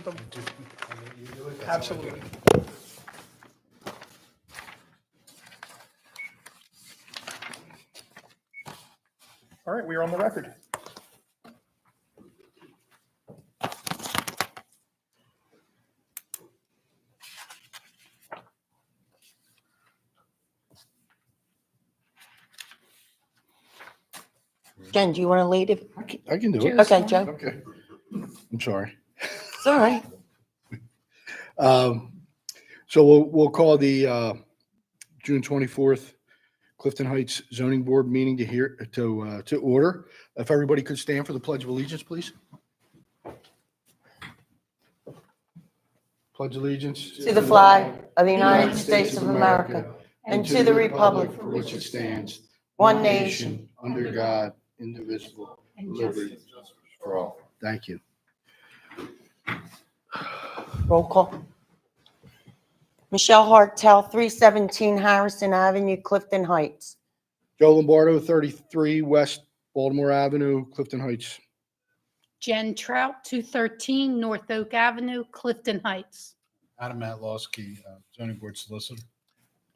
with the, absolutely. All right, we are on the record. Jen, do you want to lead it? I can do it. Okay, Joe. Okay. I'm sorry. It's all right. So we'll call the June 24th Clifton Heights Zoning Board meeting to order. If everybody could stand for the Pledge of Allegiance, please. Pledge allegiance To the flag of the United States of America and to the republic for which it stands, one nation. under God, indivisible, And liberty for all. Thank you. Roll call. Michelle Hartel, 317 Harrison Avenue, Clifton Heights. Joe Lombardo, 33 West Baltimore Avenue, Clifton Heights. Jen Trout, 213 North Oak Avenue, Clifton Heights. Adam Matlowski, zoning board solicitor.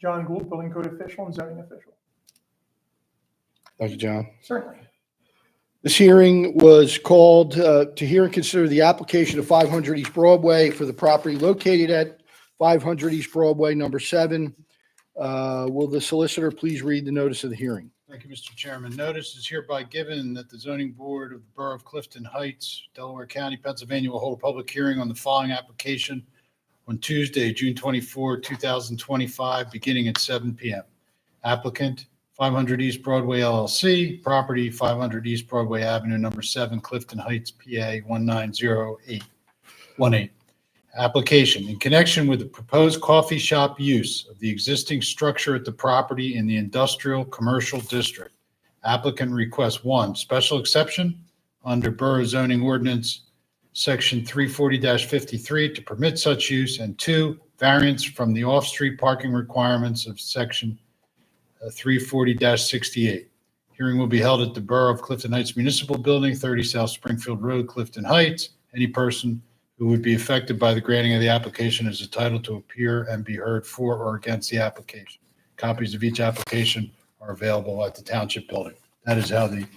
John Gould, building code official and zoning official. Thank you, John. Certainly. This hearing was called to hear and consider the application of 500 East Broadway for the property located at 500 East Broadway, number 7. Will the solicitor please read the notice of the hearing? Thank you, Mr. Chairman. Notice is hereby given that the zoning board of the Borough of Clifton Heights, Delaware County, Pennsylvania will hold a public hearing on the following application on Tuesday, June 24, 2025, beginning at 7 p.m. Applicant, 500 East Broadway LLC, property 500 East Broadway Avenue, number 7, Clifton Heights, PA 190818. Application, in connection with the proposed coffee shop use of the existing structure at the property in the industrial commercial district. Applicant requests 1, special exception under Borough Zoning Ordinance Section 340-53 to permit such use, and 2, variance from the off-street parking requirements of Section 340-68. Hearing will be held at the Borough of Clifton Heights Municipal Building, 30 South Springfield Road, Clifton Heights. Any person who would be affected by the granting of the application is entitled to appear and be heard for or against the application. Copies of each application are available at the Township Building. That is how the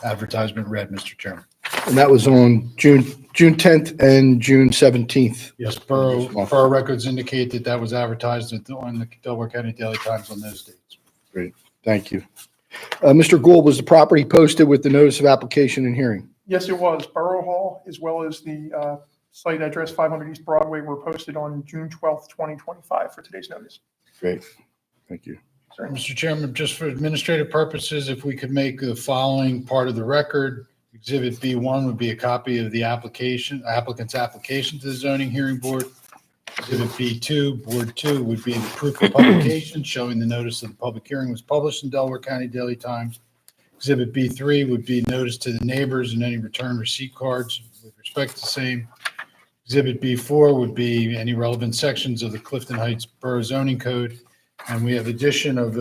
advertisement read, Mr. Chairman. And that was on June 10th and June 17th. Yes, Borough records indicate that that was advertised on the Delaware County Daily Times on those dates. Great. Thank you. Mr. Gould, was the property posted with the notice of application and hearing? Yes, it was. Borough Hall, as well as the site address 500 East Broadway, were posted on June 12th, 2025 for today's notice. Great. Thank you. Certainly. Mr. Chairman, just for administrative purposes, if we could make the following part of the record. Exhibit B1 would be a copy of the applicant's application to the zoning hearing board. Exhibit B2, Board 2, would be the proof of publication showing the notice of the public hearing was published in Delaware County Daily Times. Exhibit B3 would be notice to the neighbors and any return receipt cards with respect to the same. Exhibit B4 would be any relevant sections of the Clifton Heights Borough Zoning Code. And we have addition of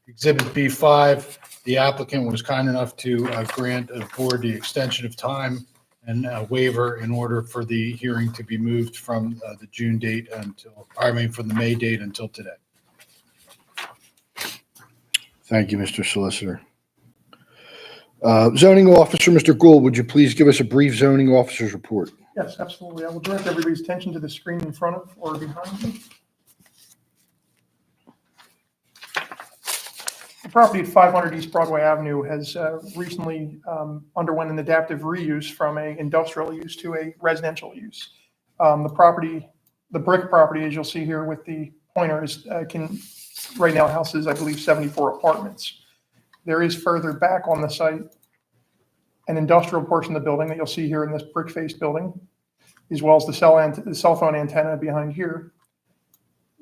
Exhibit B5. The applicant was kind enough to grant the board the extension of time and a waiver in order for the hearing to be moved from the June date from the May date until today. Thank you, Mr. Solicitor. Zoning Officer, Mr. Gould, would you please give us a brief zoning officer's report? Yes, absolutely. I will direct everybody's attention to the screen in front of or behind me. The property at 500 East Broadway Avenue has recently underwent an adaptive reuse from an industrial use to a residential use. The brick property, as you'll see here with the pointers, right now houses, I believe, 74 apartments. There is further back on the site an industrial portion of the building that you'll see here in this brick-faced building, as well as the cell phone antenna behind here.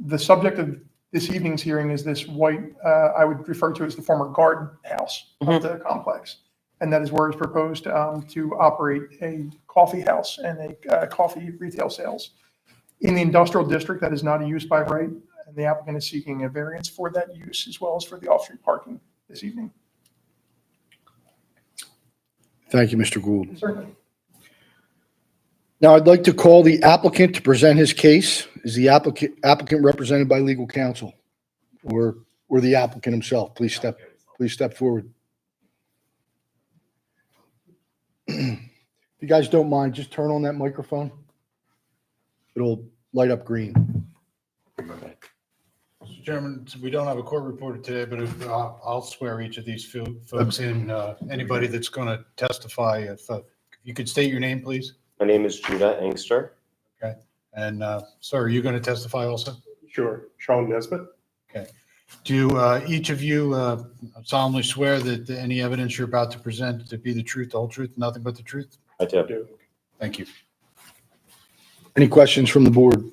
The subject of this evening's hearing is this white, I would refer to as the former garden house of the complex. And that is where it's proposed to operate a coffee house and a coffee retail sales. In the industrial district, that is not a use by right, and the applicant is seeking a variance for that use as well as for the off-street parking this evening. Thank you, Mr. Gould. Certainly. Now I'd like to call the applicant to present his case. Is the applicant represented by legal counsel or the applicant himself? Please step forward. If you guys don't mind, just turn on that microphone. It'll light up green. Mr. Chairman, we don't have a court reporter today, but I'll swear each of these folks in, anybody that's going to testify. If you could state your name, please. My name is Judah Angster. And sir, are you going to testify also? Sure. Sean Nesbitt? Do each of you solemnly swear that any evidence you're about to present to be the truth, the whole truth, nothing but the truth? I do. Do. Thank you. Any questions from the board?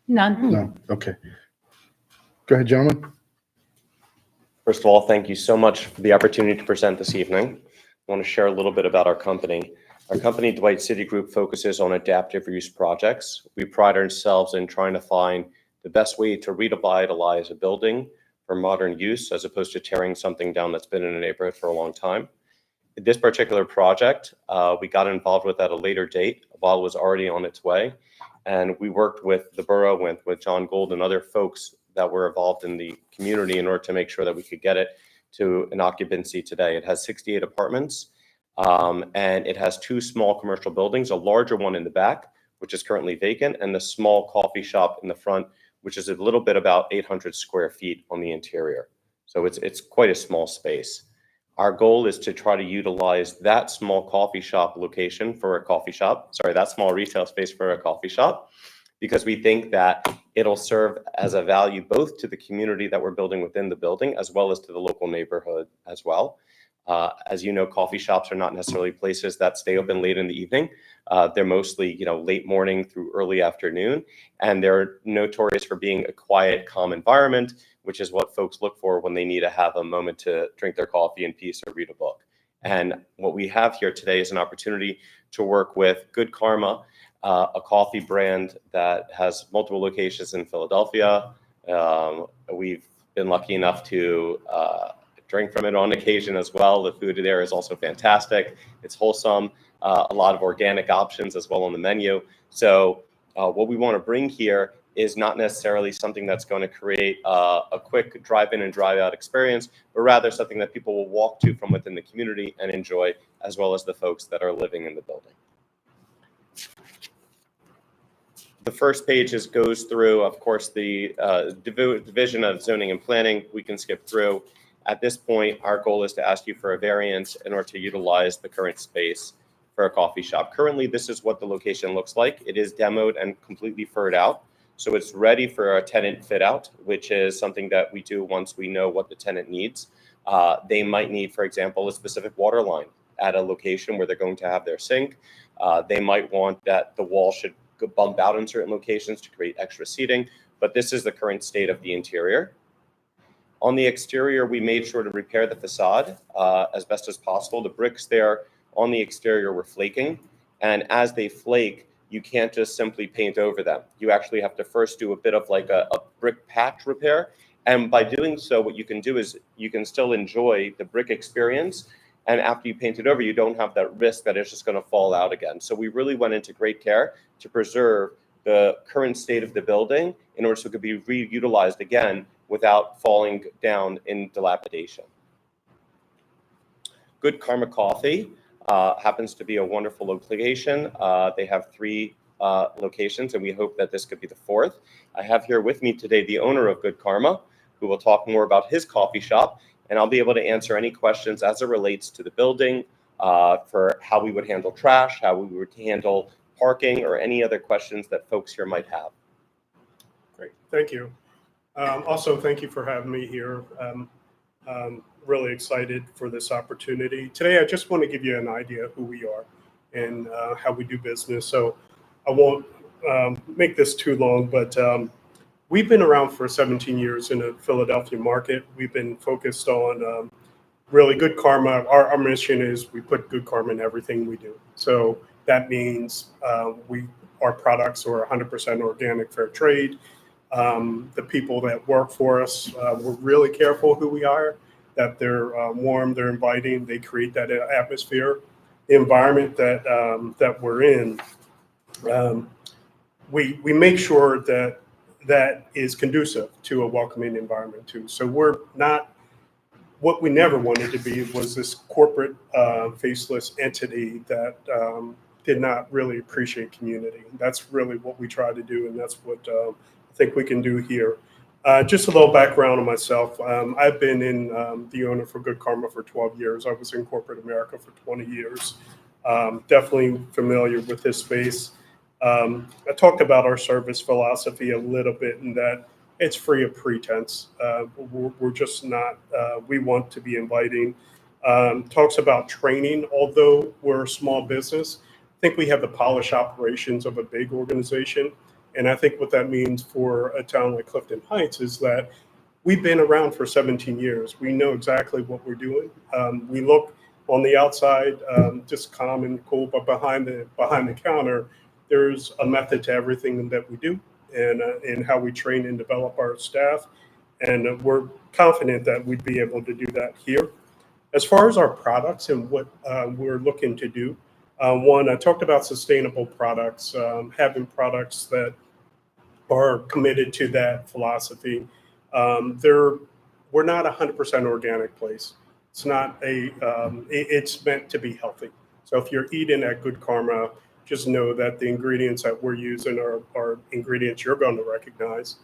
None. No. Okay. Go ahead, gentlemen. First of all, thank you so much for the opportunity to present this evening. I want to share a little bit about our company. Our company, Dwight City Group, focuses on adaptive reuse projects. We pride ourselves in trying to find the best way to revitalize a building for modern use as opposed to tearing something down that's been in a neighborhood for a long time. This particular project, we got involved with at a later date while it was already on its way. And we worked with the borough, with John Gold and other folks that were involved in the community in order to make sure that we could get it to an occupancy today. It has 68 apartments, and it has 2 small commercial buildings, a larger one in the back, which is currently vacant, and the small coffee shop in the front, which is a little bit about 800 square feet on the interior. So it's quite a small space. Our goal is to try to utilize that small coffee shop location for a coffee shop, that small retail space for a coffee shop, because we think that it'll serve as a value both to the community that we're building within the building, as well as to the local neighborhood as well. As you know, coffee shops are not necessarily places that stay open late in the evening. They're mostly, late morning through early afternoon, and they're notorious for being a quiet, calm environment, which is what folks look for when they need to have a moment to drink their coffee in peace or read a book. And what we have here today is an opportunity to work with Good Karma, a coffee brand that has multiple locations in Philadelphia. We've been lucky enough to drink from it on occasion as well. The food there is also fantastic. It's wholesome, a lot of organic options as well on the menu. So what we want to bring here is not necessarily something that's going to create a quick drive-in and drive-out experience, but rather something that people will walk to from within the community and enjoy, as well as the folks that are living in the building. The first page goes through, of course, the division of zoning and planning. We can skip through. At this point, our goal is to ask you for a variance in order to utilize the current space for a coffee shop. Currently, this is what the location looks like. It is demoed and completely furred out. So it's ready for a tenant fit out, which is something that we do once we know what the tenant needs. They might need, for example, a specific water line at a location where they're going to have their sink. They might want that the wall should bump out in certain locations to create extra seating, but this is the current state of the interior. On the exterior, we made sure to repair the facade as best as possible. The bricks there on the exterior were flaking, and as they flake, you can't just simply paint over them. You actually have to first do a bit of like a brick patch repair, and by doing so, what you can do is you can still enjoy the brick experience, and after you paint it over, you don't have that risk that it's just going to fall out again. So we really went into great care to preserve the current state of the building in order so it could be reutilized again without falling down in dilapidation. Good Karma Coffee happens to be a wonderful location. They have 3 locations, and we hope that this could be the 4th. I have here with me today the owner of Good Karma, who will talk more about his coffee shop, and I'll be able to answer any questions as it relates to the building, for how we would handle trash, how we would handle parking, or any other questions that folks here might have. Great. Thank you. Also, thank you for having me here. Really excited for this opportunity. Today, I just want to give you an idea of who we are and how we do business. So I won't make this too long, but we've been around for 17 years in the Philadelphia market. We've been focused on really good karma. Our mission is we put good karma in everything we do. So that means our products are 100% organic, fair trade. The people that work for us, we're really careful who we are, that they're warm, they're inviting, they create that atmosphere. The environment that we're in um, we make sure that that is conducive to a welcoming environment too. So we're not, what we never wanted to be was this corporate faceless entity that did not really appreciate community. That's really what we try to do, and that's what I think we can do here. Just a little background on myself. I've been in the owner for Good Karma for 12 years. I was in corporate America for 20 years. Definitely familiar with this space. I talked about our service philosophy a little bit in that it's free of pretense. We're just not, we want to be inviting. Talks about training, although we're a small business. I think we have the polished operations of a big organization. And I think what that means for a town like Clifton Heights is that we've been around for 17 years. We know exactly what we're doing. We look on the outside just calm and cool, but behind the counter, there's a method to everything that we do and how we train and develop our staff. And we're confident that we'd be able to do that here. As far as our products and what we're looking to do, one, I talked about sustainable products, having products that are committed to that philosophy. We're not a 100% organic place. It's not it's meant to be healthy. So if you're eating at Good Karma, just know that the ingredients that we're using are ingredients you're going to recognize.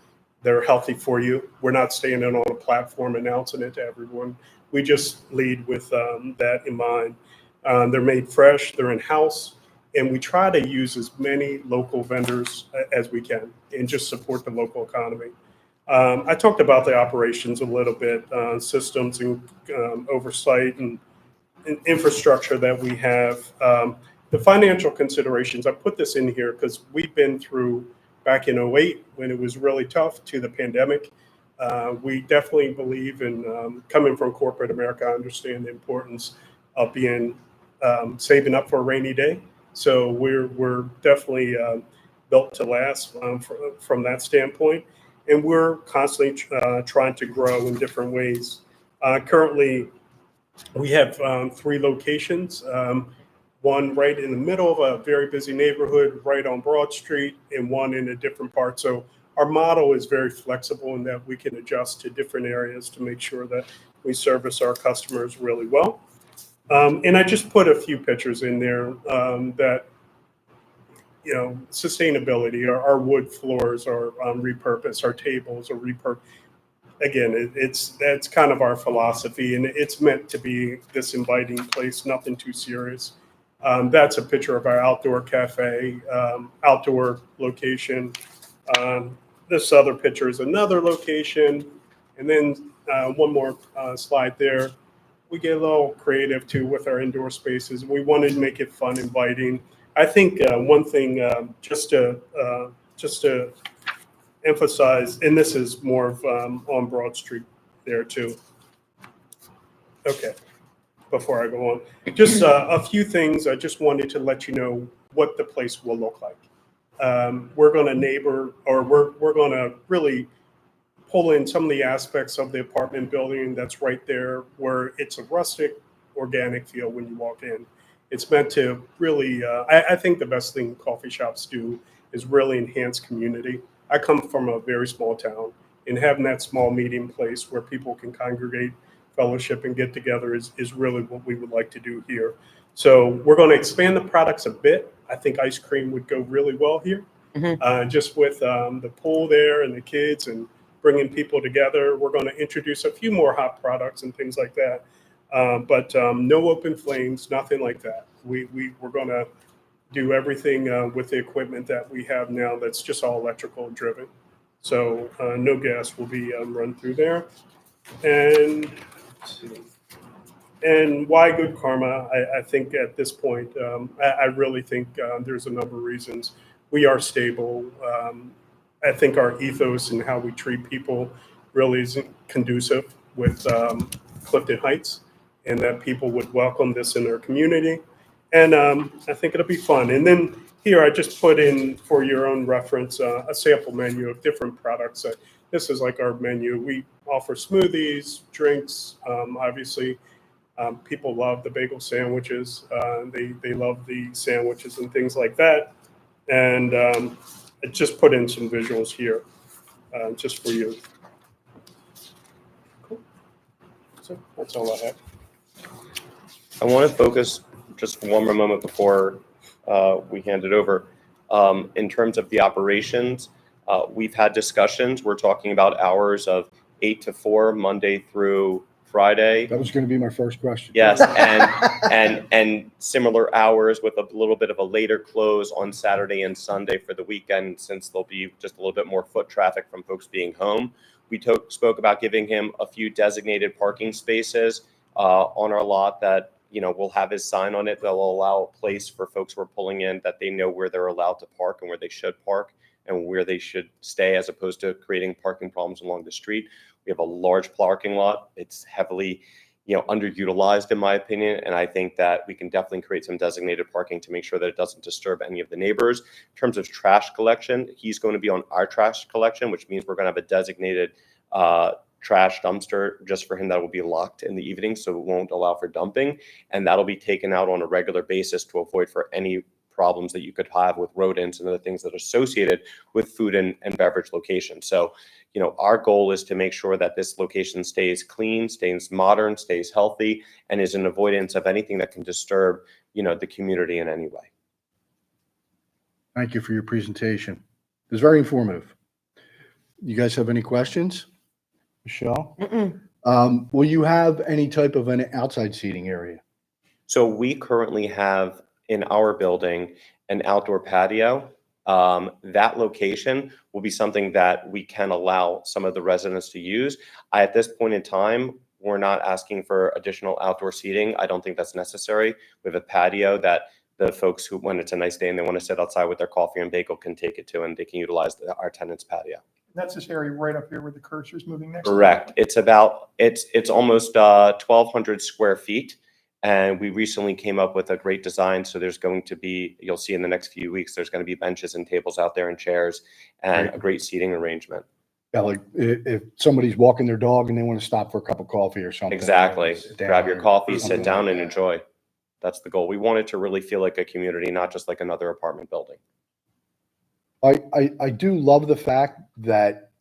They're healthy for you. We're not standing on a platform announcing it to everyone. We just lead with that in mind. They're made fresh, they're in-house, and we try to use as many local vendors as we can and just support the local economy. I talked about the operations a little bit, systems and oversight and infrastructure that we have. The financial considerations, I put this in here because we've been through back in 2008 when it was really tough to the pandemic. We definitely believe in coming from corporate America. I understand the importance of being saving up for a rainy day. So we're definitely built to last from that standpoint. And we're constantly trying to grow in different ways. Currently, we have 3 locations. One right in the middle of a very busy neighborhood, right on Broad Street, and one in a different part. So our model is very flexible in that we can adjust to different areas to make sure that we service our customers really well. And I just put a few pictures in there that, you know, sustainability, our wood floors are repurposed, our tables are repurposed. Again, that's kind of our philosophy, and it's meant to be this inviting place, nothing too serious. That's a picture of our outdoor cafe, outdoor location. This other picture is another location. And then one more slide there. We get a little creative too with our indoor spaces. We wanted to make it fun, inviting. I think one thing just to emphasize, and this is more of on Broad Street there too. Okay. Before I go on, just a few things. I just wanted to let you know what the place will look like. We're going to really pull in some of the aspects of the apartment building that's right there, where it's a rustic, organic feel when you walk in. It's meant to really, I think the best thing coffee shops do is really enhance community. I come from a very small town, and having that small meeting place where people can congregate, fellowship, and get together is really what we would like to do here. So we're going to expand the products a bit. I think ice cream would go really well here. Just with the pool there and the kids and bringing people together. We're going to introduce a few more hot products and things like that. But no open flames, nothing like that. We're going to do everything with the equipment that we have now that's just all electrical driven. So no gas will be run through there. And why Good Karma? I think at this point, I really think there's a number of reasons. We are stable. I think our ethos and how we treat people really isn't conducive with Clifton Heights, and that people would welcome this in their community. And I think it'll be fun. And then here I just put in, for your own reference, a sample menu of different products. This is like our menu. We offer smoothies, drinks. Obviously, people love the bagel sandwiches. They love the sandwiches and things like that. And I just put in some visuals here just for you. Cool. So that's all I have. I want to focus just for one more moment before we hand it over. In terms of the operations, we've had discussions. We're talking about hours of 8 to 4, Monday through Friday. That was going to be my first question. Yes, and similar hours with a little bit of a later close on Saturday and Sunday for the weekend, since there'll be just a little bit more foot traffic from folks being home. We spoke about giving him a few designated parking spaces on our lot that, you know, will have his sign on it that will allow a place for folks who are pulling in, that they know where they're allowed to park and where they should park and where they should stay, as opposed to creating parking problems along the street. We have a large parking lot. It's heavily, you know, underutilized in my opinion. And I think that we can definitely create some designated parking to make sure that it doesn't disturb any of the neighbors. In terms of trash collection, he's going to be on our trash collection, which means we're going to have a designated trash dumpster just for him that will be locked in the evening, so it won't allow for dumping. And that'll be taken out on a regular basis to avoid for any problems that you could have with rodents and other things that are associated with food and beverage locations. So, you know, our goal is to make sure that this location stays clean, stays modern, stays healthy, and is an avoidance of anything that can disturb, you know, the community in any way. Thank you for your presentation. It was very informative. You guys have any questions? Michelle? Will you have any type of an outside seating area? So we currently have in our building an outdoor patio. That location will be something that we can allow some of the residents to use. At this point in time, we're not asking for additional outdoor seating. I don't think that's necessary. We have a patio that the folks who, when it's a nice day and they want to sit outside with their coffee and bagel, can take it to, and they can utilize our tenant's patio. That's this area right up here where the cursor is moving next. Correct. It's about, it's almost 1,200 square feet. And we recently came up with a great design. So there's going to be, you'll see in the next few weeks, there's going to be benches and tables out there and chairs and a great seating arrangement. Yeah, like if somebody's walking their dog and they want to stop for a cup of coffee or something. Exactly. sit down Grab your or coffee, something sit down like and that. enjoy. That's the goal. We want it to really feel like a community, not just like another apartment building. I do love the fact that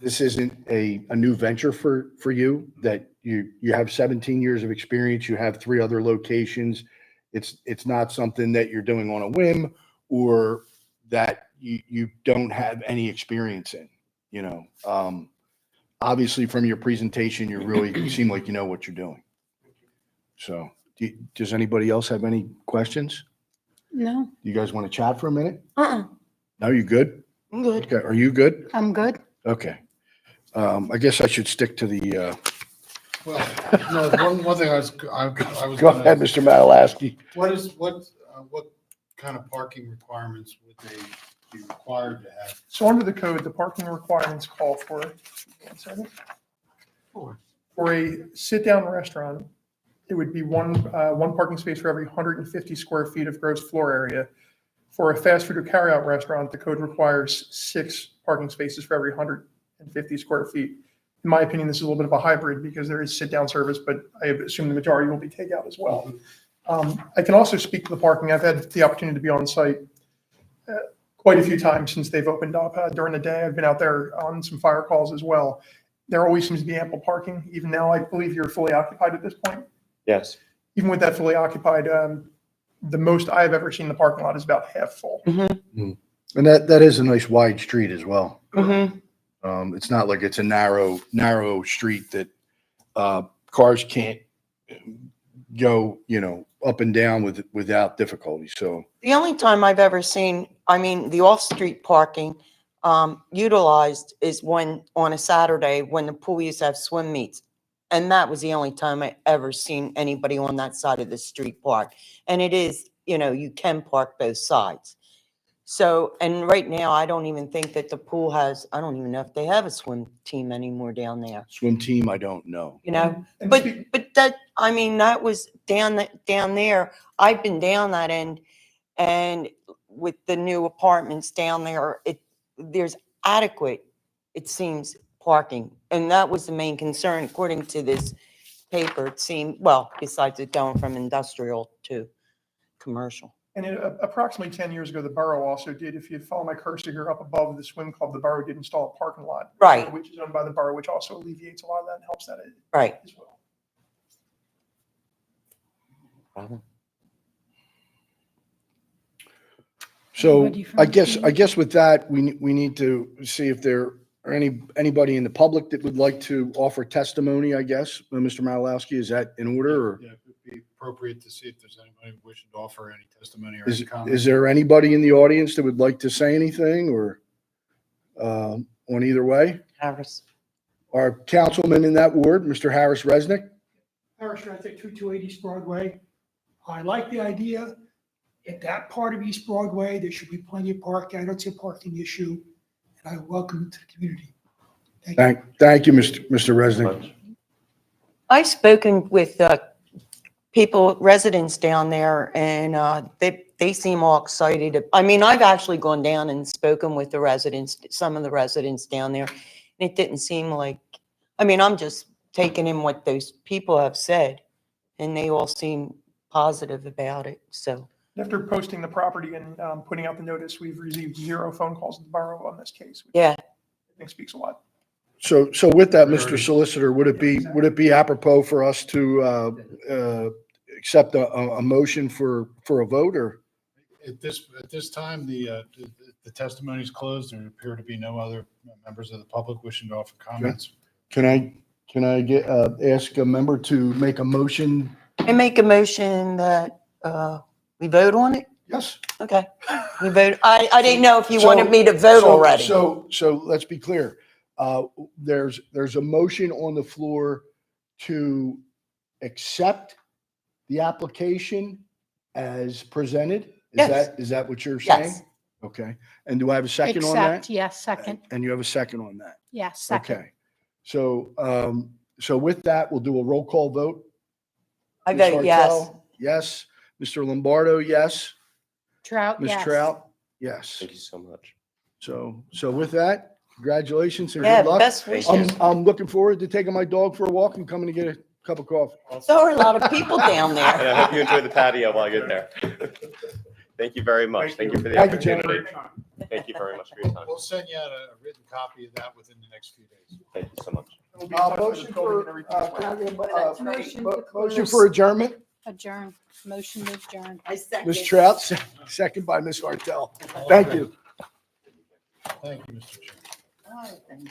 this isn't a new venture for you, that you have 17 years of experience, you have 3 other locations. It's not something that you're doing on a whim or that you don't have any experience in, you know. Obviously from your presentation, you seem like you know what you're doing. So does anybody else have any questions? No, You guys want to chat for a minute? Uh-uh, No, you good? I'm good. Okay, are you good? I'm good. Okay. I guess I should stick to the, Well, no, one thing I was go gonna- ahead, Mr. Matalasky. What kind of parking requirements would they be required to have? So under the code, the parking requirements call for, 1 second. For a sit-down restaurant, it would be one parking space for every 150 square feet of gross floor area. For a fast food or carryout restaurant, the code requires 6 parking spaces for every 150 square feet. In my opinion, this is a little bit of a hybrid because there is sit-down service, but I assume the majority will be takeout as well. I can also speak to the parking. I've had the opportunity to be on site quite a few times since they've opened up during the day. I've been out there on some fire calls as well. There always seems to be ample parking. Even now, I believe you're fully occupied at this point. Yes. Even with that fully occupied, the most I've ever seen the parking lot is about half full. And that is a nice wide street as well. Mm-hmm. It's not like it's a narrow street that cars can't go, you know, up and down without difficulty. So The only time I've ever seen, the off-street parking utilized is when, on a Saturday, when the pool used to have swim meets. And that was the only time I ever seen anybody on that side of the street park. And it is, you can park both sides. So, and right now, I don't even think that the pool has, I don't even know if they have a swim team anymore down there, swim team, I don't know. And But speak- that, that was down there. I've been down that end, and with the new apartments down there, there's adequate, it seems, parking. And that was the main concern, according to this paper. It seemed, well, besides it going from industrial to commercial. And approximately 10 years ago, the borough also did, if you follow my cursor here up above the swim club, the borough did install a parking lot. Right. Which is owned by the borough, which also alleviates a lot of that and helps that Right. as well. So Anybody from I the guess community? with that, we need to see if there are anybody in the public that would like to offer testimony, I guess. Mr. Malalowski, is that in order or Yeah, it would be appropriate to see if there's anybody wishing to offer any testimony or is, any comment. is there anybody in the audience that would like to say anything or on either way? Harris. Our councilman in that ward, Mr. Harris Resnick. Harris, I think 2280 East Broadway. I like the idea. At that part of East Broadway, there should be plenty of parking. I don't see a parking issue, and I welcome it to the community. Thank you. Thank you, Mr. Resnick. I've spoken with people, residents down there, and they seem all excited. I mean, I've actually gone down and spoken with the residents, some of the residents down there. And it didn't seem like, I mean, I'm just taking in what those people have said, and they all seem positive about it, so. After posting the property and putting out the notice, we've received 0 phone calls to the borough on this case, which Yeah. I think speaks a lot. So with that, Mr. Solicitor, would it be apropos for us to accept a motion for a vote or? At this time, the testimony is closed. There appear to be no other members of the public wishing to offer comments. Can I get, ask a member to make a motion? I make a motion that we vote on it? Yes. Okay. We vote, I didn't know if you wanted me to vote already. So let's be clear. There's a motion on the floor to accept the application as presented? Yes. Is that what you're saying? Yes. Okay. And do I have a second on that? Accept, yes, second, And you have a second on that? yes, second. Okay. So with that, we'll do a roll call vote. I Ms. vote yes. Hartel? Yes. Mr. Lombardo, yes. Trout, Ms. yes. Trout? Yes. Thank you so much. So with that, congratulations and Yeah, good luck. best Thank wishes. I'm looking forward to taking my dog for a walk and coming to get a cup of coffee. So are a lot of people down And I there. hope you enjoy the patio while you're there. Thank you very much. Thank you for the Thank you, gentlemen. opportunity. Thank you very much for your time. We'll send you out a written copy of that within the next few days. Thank you so much. It'll be in touch with Motion the building and for, everything as well. can I get a, Motion to motion close. for adjournment? Adjourn, motion to adjourn. Ms. Trout, second by Ms. Hartel. Thank you. Thank you, Mr. Chairman.